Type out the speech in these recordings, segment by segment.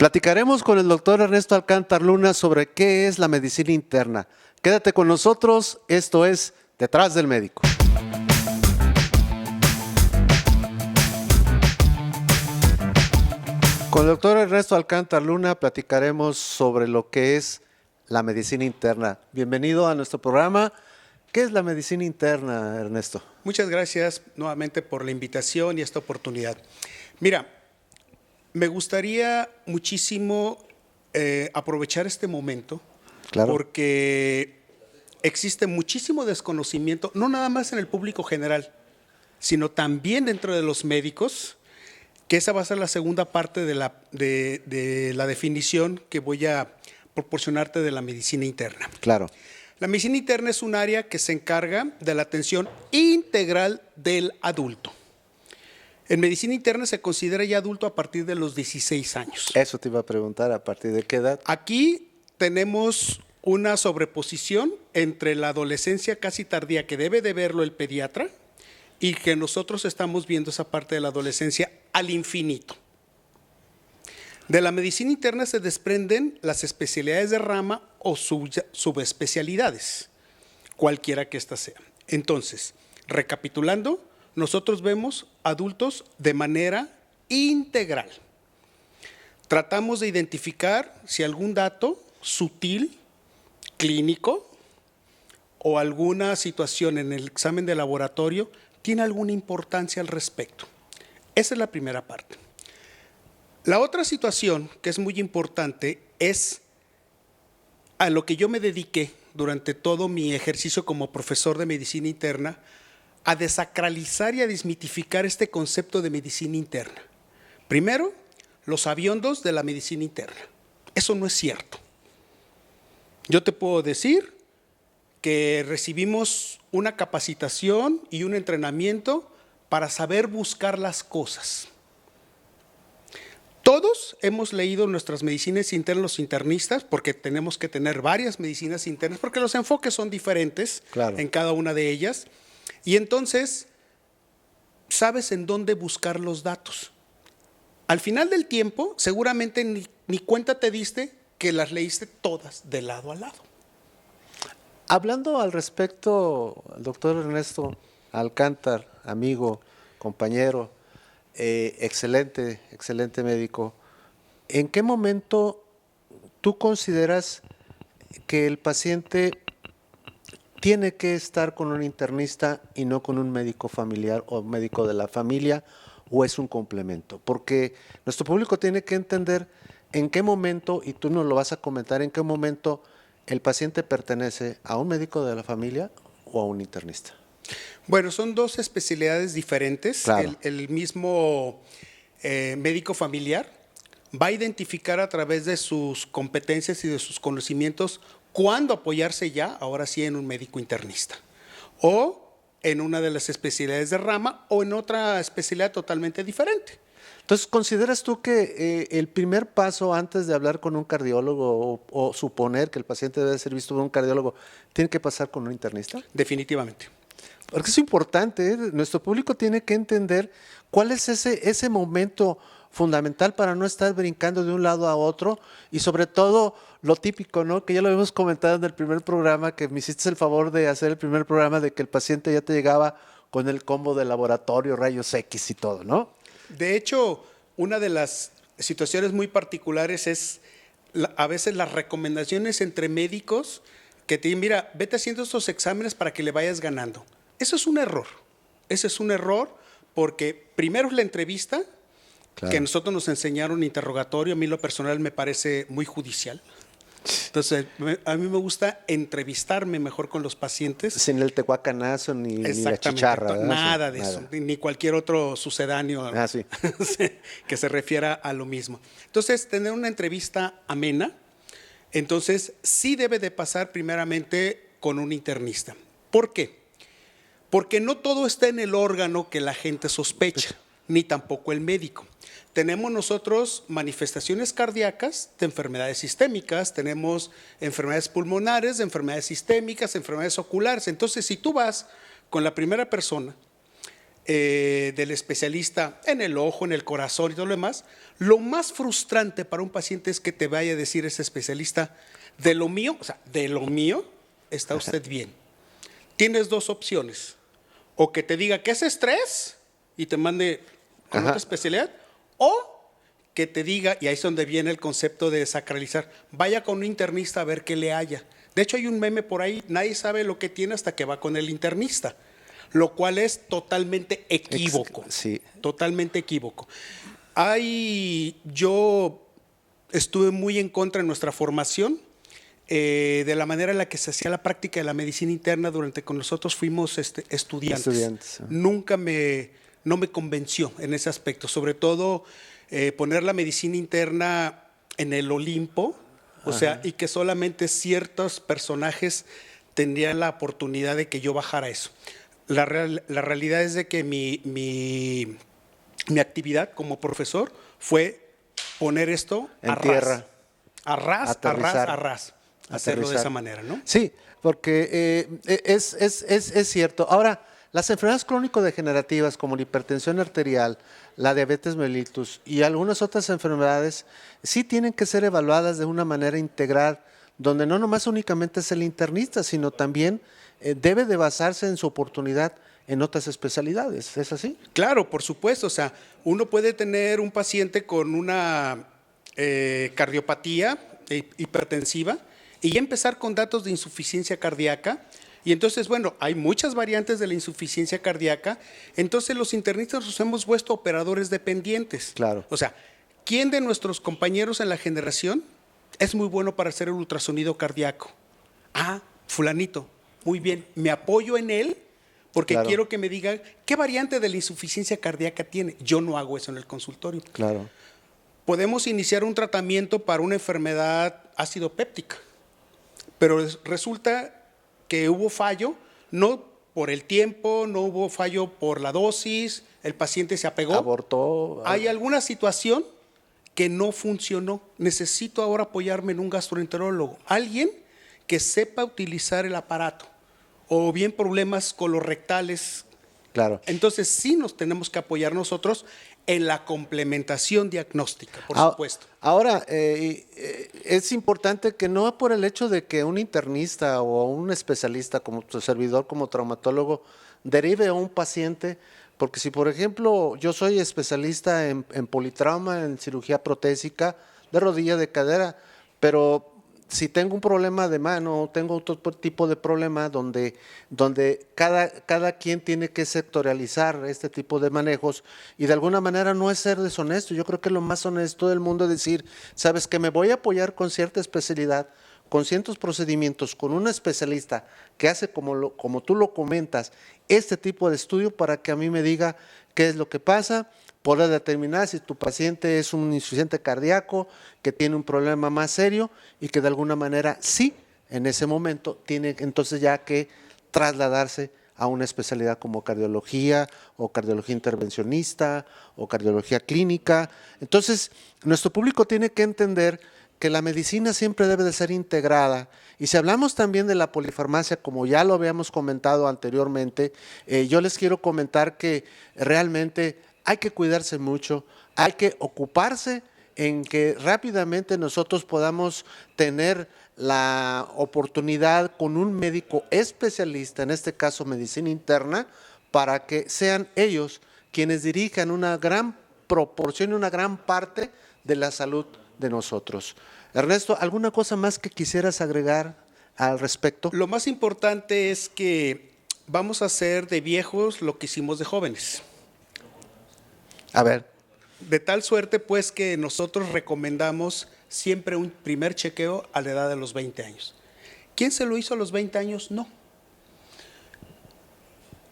Platicaremos con el doctor Ernesto Alcántar Luna sobre qué es la medicina interna. Quédate con nosotros, esto es Detrás del Médico. Con el doctor Ernesto Alcántar Luna platicaremos sobre lo que es la medicina interna. Bienvenido a nuestro programa. ¿Qué es la medicina interna, Ernesto? Muchas gracias nuevamente por la invitación y esta oportunidad. Mira, me gustaría muchísimo aprovechar este momento, Claro. porque existe muchísimo desconocimiento, no nada más en el público general, sino también dentro de los médicos, que esa va a ser la segunda parte de la definición que voy a proporcionarte de la medicina interna. Claro. La medicina interna es un área que se encarga de la atención integral del adulto. En medicina interna se considera ya adulto a partir de los 16 años. Eso te iba a preguntar, ¿a partir de qué edad? Aquí tenemos una sobreposición entre la adolescencia casi tardía, que debe de verlo el pediatra, y que nosotros estamos viendo esa parte de la adolescencia al infinito. De la medicina interna se desprenden las especialidades de rama o subespecialidades, cualquiera que ésta sea. Entonces, recapitulando, nosotros vemos adultos de manera integral. Tratamos de identificar si algún dato sutil, clínico o alguna situación en el examen de laboratorio tiene alguna importancia al respecto. Esa es la primera parte. La otra situación que es muy importante es a lo que yo me dediqué durante todo mi ejercicio como profesor de medicina interna, a desacralizar y a desmitificar este concepto de medicina interna. Primero, los aviondos de la medicina interna. Eso no es cierto. Yo te puedo decir que recibimos una capacitación y un entrenamiento para saber buscar las cosas. Todos hemos leído nuestras medicinas internas, los internistas, porque tenemos que tener varias medicinas internas, porque los enfoques son diferentes en cada una de ellas. Y entonces, sabes en dónde buscar los datos. Al final del tiempo, seguramente ni cuenta te diste que las leíste todas de lado a lado. Hablando al respecto, doctor Ernesto Alcántar, amigo, compañero, excelente médico, ¿en qué momento tú consideras que el paciente tiene que estar con un internista y no con un médico familiar o médico de la familia, o es un complemento? Porque nuestro público tiene que entender en qué momento, y tú nos lo vas a comentar, en qué momento el paciente pertenece a un médico de la familia o a un internista. Bueno, son dos especialidades diferentes. Claro. El mismo médico familiar va a identificar a través de sus competencias y de sus conocimientos cuándo apoyarse ya, ahora sí, en un médico internista, o en una de las especialidades de rama, o en otra especialidad totalmente diferente. Entonces, ¿consideras tú que el primer paso antes de hablar con un cardiólogo o suponer que el paciente debe ser visto por un cardiólogo tiene que pasar con un internista? Definitivamente. Porque es importante, ¿eh? Nuestro público tiene que entender cuál es ese momento fundamental para no estar brincando de un lado a otro, y sobre todo lo típico, ¿no? Que ya lo habíamos comentado en el primer programa, que me hiciste el favor de hacer el primer programa, de que el paciente ya te llegaba con el combo de laboratorio, rayos X y todo, ¿no? De hecho, una de las situaciones muy particulares es a veces las recomendaciones entre médicos que te dicen, mira, vete haciendo estos exámenes para que le vayas ganando. Eso es un error. Ese es un error porque primero es la entrevista, claro, que nosotros nos enseñaron interrogatorio. A mí lo personal me parece muy judicial. Entonces, a mí me gusta entrevistarme mejor con los pacientes. Sin el tehuacanazo ni la chicharra, ¿verdad? Nada de eso, ni cualquier otro sucedáneo sí, que se refiera a lo mismo. Entonces, tener una entrevista amena, entonces sí debe de pasar primeramente con un internista. ¿Por qué? Porque no todo está en el órgano que la gente sospecha, ni tampoco el médico. Tenemos nosotros manifestaciones cardíacas de enfermedades sistémicas, tenemos enfermedades pulmonares, de enfermedades sistémicas, enfermedades oculares. Entonces, si tú vas con la primera persona del especialista en el ojo, en el corazón y todo lo demás, lo más frustrante para un paciente es que te vaya a decir ese especialista, de lo mío, o sea, de lo mío está usted bien. Tienes dos opciones, o que te diga que es estrés y te mande con Ajá. otra especialidad, o que te diga, y ahí es donde viene el concepto de desacralizar, vaya con un internista a ver qué le haya. De hecho, hay un meme por ahí, nadie sabe lo que tiene hasta que va con el internista, lo cual es totalmente equívoco. Sí. Totalmente equívoco. Yo estuve muy en contra en nuestra formación de la manera en la que se hacía la práctica de la medicina interna durante que nosotros fuimos estudiantes. No me convenció en ese aspecto, sobre todo poner la medicina interna en el Olimpo, o sea, y que solamente ciertos personajes tendrían la oportunidad de que yo bajara eso. La realidad es de que mi actividad como profesor fue poner esto En a ras. tierra. A ras, Aterrizar. a ras. Hacerlo de Aterrizar. esa manera, ¿no? Sí, porque es cierto. Ahora, las enfermedades crónico-degenerativas como la hipertensión arterial, la diabetes mellitus y algunas otras enfermedades sí tienen que ser evaluadas de una manera integral, donde no nomás únicamente es el internista, sino también debe de basarse en su oportunidad en otras especialidades. ¿Es así? Claro, por supuesto. O sea, uno puede tener un paciente con una cardiopatía hipertensiva y ya empezar con datos de insuficiencia cardíaca. Y entonces, bueno, hay muchas variantes de la insuficiencia cardíaca. Entonces, los internistas nos hemos vuelto operadores dependientes. Claro. O sea, ¿quién de nuestros compañeros en la generación es muy bueno para hacer el ultrasonido cardíaco? Ah, fulanito. Muy bien, me apoyo en él porque Claro. quiero que me digan qué variante de la insuficiencia cardíaca tiene. Yo no hago eso en el consultorio. Claro. Podemos iniciar un tratamiento para una enfermedad ácido péptica, pero resulta que hubo fallo, no por el tiempo, no hubo fallo por la dosis, el paciente se apegó. Abortó. Hay alguna situación que no funcionó. Necesito ahora apoyarme en un gastroenterólogo, alguien que sepa utilizar el aparato, o bien problemas colorectales. Claro. Entonces sí nos tenemos que apoyar nosotros en la complementación diagnóstica, por supuesto. Ahora, es importante que no por el hecho de que un internista o un especialista como tu servidor, como traumatólogo, derive a un paciente, porque si por ejemplo yo soy especialista en politrauma, en cirugía protésica de rodilla, de cadera, pero si tengo un problema de mano, tengo otro tipo de problema donde cada quien tiene que sectorializar este tipo de manejos y de alguna manera no es ser deshonesto. Yo creo que lo más honesto del mundo es decir, sabes que me voy a apoyar con cierta especialidad, con ciertos procedimientos, con un especialista que hace como tú lo comentas, este tipo de estudio para que a mí me diga qué es lo que pasa, poder determinar si tu paciente es un insuficiente cardíaco, que tiene un problema más serio y que de alguna manera sí, en ese momento tiene entonces ya que trasladarse a una especialidad como cardiología o cardiología intervencionista o cardiología clínica. Entonces, nuestro público tiene que entender que la medicina siempre debe de ser integrada. Y si hablamos también de la polifarmacia, como ya lo habíamos comentado anteriormente, yo les quiero comentar que realmente hay que cuidarse mucho, hay que ocuparse en que rápidamente nosotros podamos tener la oportunidad con un médico especialista, en este caso medicina interna, para que sean ellos quienes dirijan una gran proporción y una gran parte de la salud de nosotros. Ernesto, ¿alguna cosa más que quisieras agregar al respecto? Lo más importante es que vamos a hacer de viejos lo que hicimos de jóvenes. A ver. De tal suerte, pues, que nosotros recomendamos siempre un primer chequeo a la edad de los 20 años. ¿Quién se lo hizo a los 20 años? No.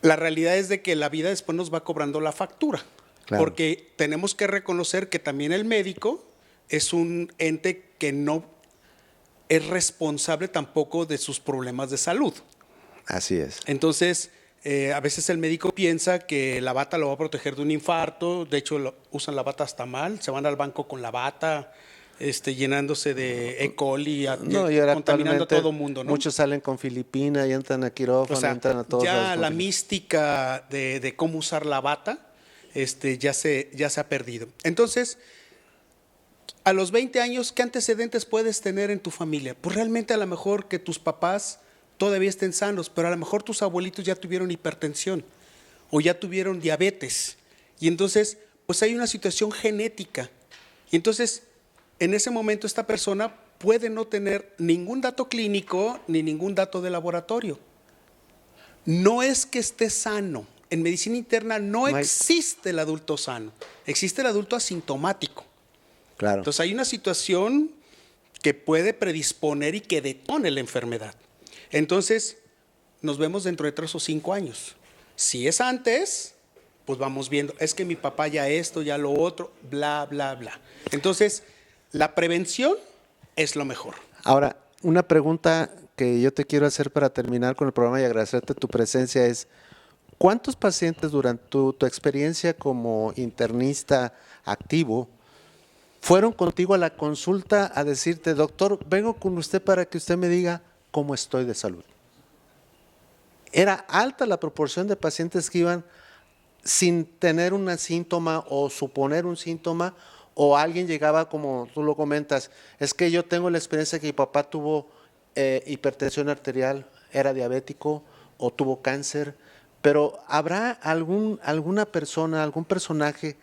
La realidad es de que la vida después nos va cobrando la factura. Claro. Porque tenemos que reconocer que también el médico es un ente que no es responsable tampoco de sus problemas de salud. Así es. Entonces, a veces el médico piensa que la bata lo va a proteger de un infarto, de hecho usan la bata hasta mal, se van al banco con la bata, llenándose de E. coli, No, y ahora contaminando a actualmente todo mundo, ¿no? muchos salen con Filipina y entran a quirófano, O sea, entran a todos lados ya con la Filipina. mística de cómo usar la bata ya se ha perdido. Entonces, a los 20 años, ¿qué antecedentes puedes tener en tu familia? Pues realmente a lo mejor que tus papás todavía estén sanos, pero a lo mejor tus abuelitos ya tuvieron hipertensión o ya tuvieron diabetes. Y entonces, pues hay una situación genética. Y entonces, en ese momento esta persona puede no tener ningún dato clínico ni ningún dato de laboratorio. No es que esté sano. En medicina interna no existe el adulto sano, existe el adulto asintomático. Claro. Entonces hay una situación que puede predisponer y que detone la enfermedad. Entonces, nos vemos dentro de 3 o 5 años. Si es antes, pues vamos viendo, es que mi papá ya esto, ya lo otro, bla, bla, bla. Entonces, la prevención es lo mejor. Ahora, una pregunta que yo te quiero hacer para terminar con el programa y agradecerte tu presencia es, ¿cuántos pacientes durante tu experiencia como internista activo fueron contigo a la consulta a decirte, doctor, vengo con usted para que usted me diga cómo estoy de salud? ¿Era alta la proporción de pacientes que iban sin tener un síntoma o suponer un síntoma, o alguien llegaba, como tú lo comentas, es que yo tengo la experiencia que mi papá tuvo hipertensión arterial, era diabético o tuvo cáncer, pero ¿habrá alguna persona, algún personaje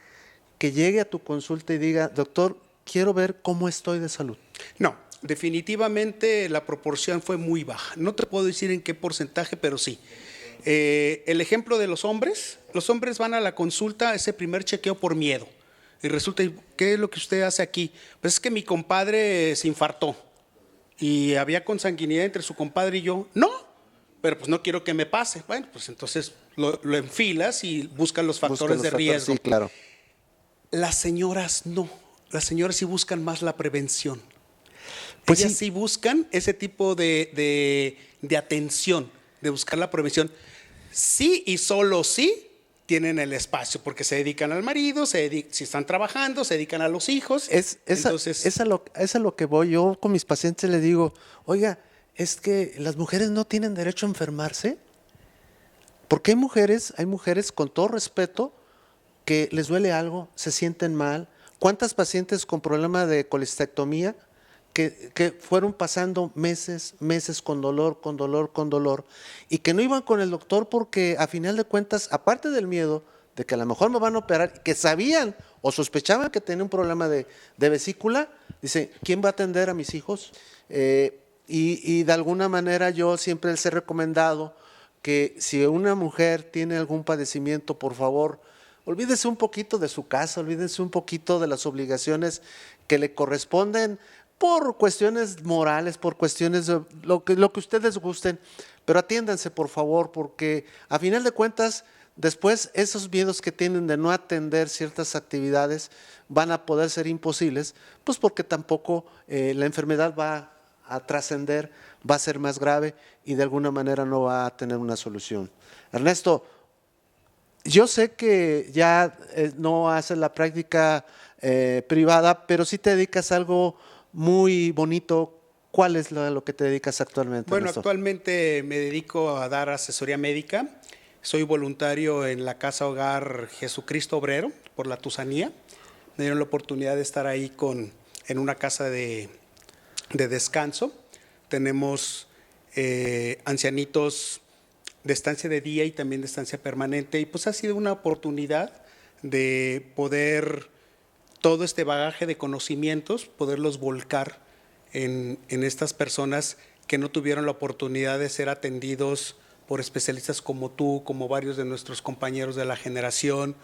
que llegue a tu consulta y diga, doctor, quiero ver cómo estoy de salud? No, definitivamente la proporción fue muy baja. No te puedo decir en qué porcentaje, pero sí. El ejemplo de los hombres van a la consulta, ese primer chequeo por miedo. Y resulta, ¿qué es lo que usted hace aquí? Pues es que mi compadre se infartó y había consanguinidad entre su compadre y yo. No, pero pues no quiero que me pase. Bueno, pues entonces lo enfilas y buscas los factores de riesgo. Sí, claro. Las señoras no, las señoras sí buscan más la prevención. Pues ellas sí buscan ese tipo de atención, de buscar la prevención. Sí y solo sí tienen el espacio, porque se dedican al marido, si están trabajando, se dedican a los hijos. Es a lo que voy. Yo con mis pacientes les digo, oiga, es que las mujeres no tienen derecho a enfermarse. Porque hay mujeres con todo respeto que les duele algo, se sienten mal. ¿Cuántas pacientes con problema de colestectomía que fueron pasando meses con dolor, y que no iban con el doctor porque a final de cuentas, aparte del miedo de que a lo mejor me van a operar, que sabían o sospechaban que tenía un problema de vesícula, dice, ¿quién va a atender a mis hijos? Y de alguna manera yo siempre les he recomendado que si una mujer tiene algún padecimiento, por favor, olvídese un poquito de su casa, olvídese un poquito de las obligaciones que le corresponden por cuestiones morales, por cuestiones de lo que ustedes gusten, pero atiéndanse por favor, porque a final de cuentas, después esos miedos que tienen de no atender ciertas actividades van a poder ser imposibles, pues porque tampoco la enfermedad va a trascender, va a ser más grave y de alguna manera no va a tener una solución. Ernesto, yo sé que ya no haces la práctica privada, pero sí te dedicas a algo muy bonito. ¿Cuál es lo que te dedicas actualmente, Bueno, Ernesto? actualmente me dedico a dar asesoría médica. Soy voluntario en la Casa Hogar Jesucristo Obrero por la Tusanía. Me dieron la oportunidad de estar ahí en una casa de descanso. Tenemos ancianitos de estancia de día y también de estancia permanente, y pues ha sido una oportunidad de poder todo este bagaje de conocimientos, poderlos volcar en estas personas que no tuvieron la oportunidad de ser atendidos por especialistas como tú, como varios de nuestros compañeros de la generación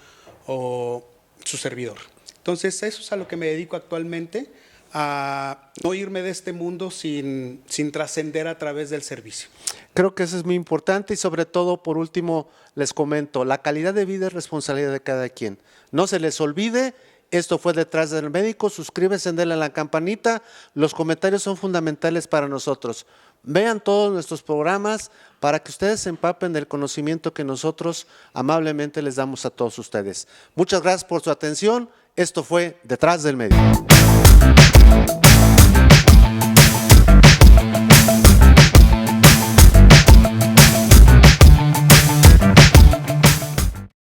o su servidor. Entonces, eso es a lo que me dedico actualmente, a no irme de este mundo sin trascender a través del servicio. Creo que eso es muy importante y sobre todo, por último, les comento, la calidad de vida es responsabilidad de cada quien. No se les olvide, esto fue Detrás del Médico, suscríbete, denle a la campanita, los comentarios son fundamentales para nosotros. Vean todos nuestros programas para que ustedes se empapen del conocimiento que nosotros amablemente les damos a todos ustedes. Muchas gracias por su atención, esto fue Detrás del Médico.